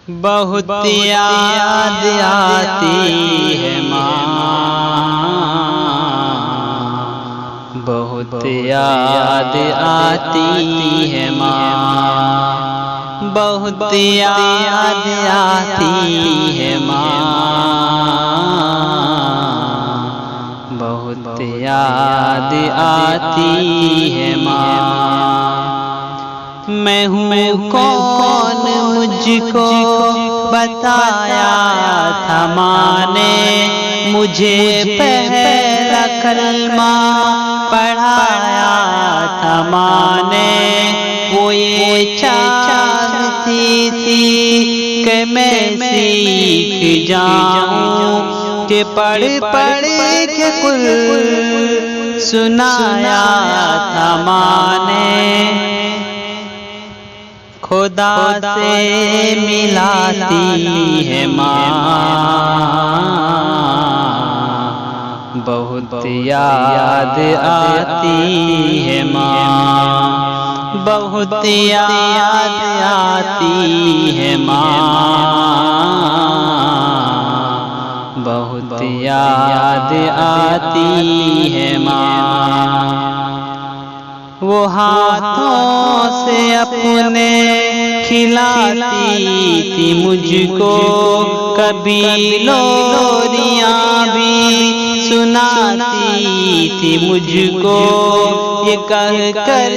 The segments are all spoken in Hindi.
बहुत याद आती है माँ, बहुत याद आती है माँ, बहुत याद आती है माँ, बहुत याद आती है माँ। मैं हूँ कौन मुझको बताया था माँ ने, मुझे पहला कलमा पढ़ाया था माँ ने। वो ये चाहती थी कि मैं सीख जाऊँ, कि पढ़ पढ़ के कुल सुनाया था माँ ने। खुदा से मिलाती है माँ, बहुत याद आती है माँ, बहुत याद आती है माँ, बहुत याद आती है माँ। वो हाथों से अपने खिलाती थी मुझको, कभी लोरियां भी सुनाती थी मुझको। ये कह कर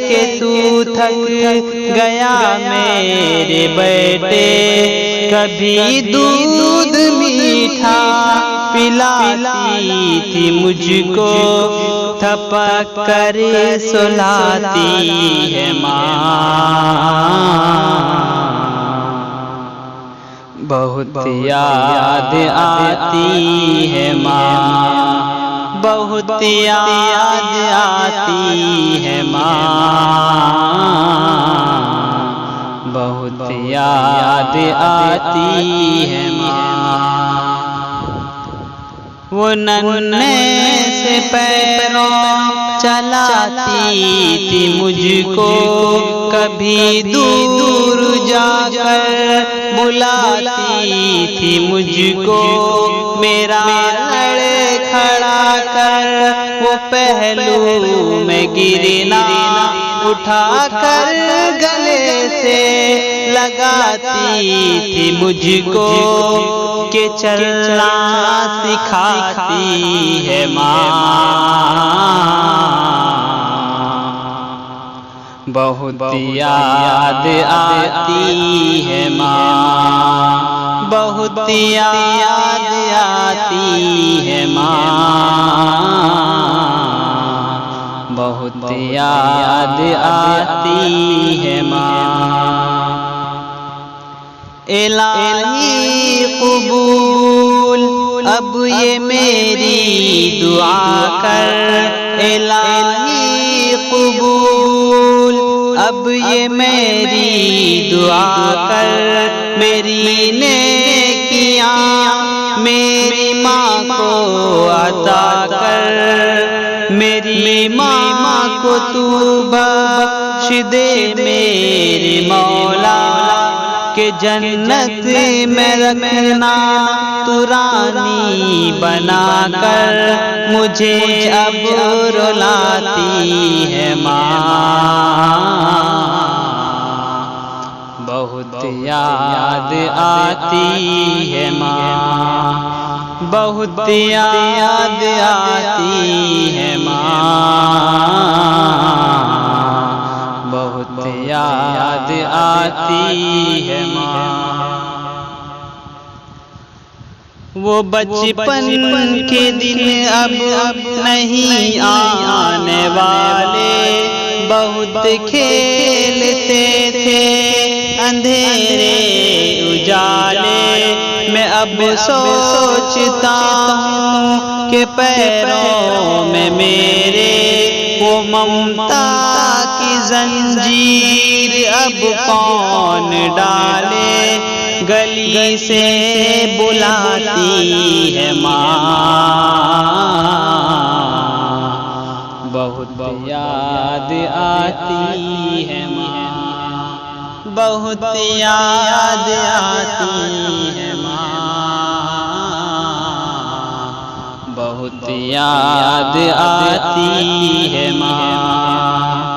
के तू थक गया मेरे बेटे, कभी दूध मीठा पिलाती थी मुझको, थपक कर सुलाती है माँ। बहुत याद आती है माँ, बहुत याद आती है माँ, बहुत याद आती है माँ। वो नन्हे से पैरों चलाती थी मुझको, कभी दूर जाकर बुलाती थी मुझको। मेरा लड़खड़ा कर वो पहलू में गिरना, उठा कर गले से लगाती थी मुझको, के चलना सिखाती है माँ। बहुत याद आती है माँ, बहुत याद आती है माँ, बहुत याद आती है माँ। इलाही कबूल अब ये मेरी दुआ कर, इलाही कबूल अब ये मेरी दुआ कर। मेरी नेकियां मेरी माँ को अता कर, मेरी माँ को तू बख्श दे मेरे मौला, के जन्नत में रखना तू रानी बना कर। मुझे अब रुलाती है माँ, बहुत याद आती है माँ, बहुत याद आती है माँ, बहुत याद आती है माँ। वो बचपन के दिन अब नहीं आने वाले, बहुत खेलते थे अंधेरे उजाले। मैं अब सोचता हूँ कि पैरों में मेरे वो ममता की जंजीर अब कौन डाले। गली से बुलाती है माँ, बहुत याद आती है माँ, बहुत याद आती है माँ, बहुत याद आती है माँ।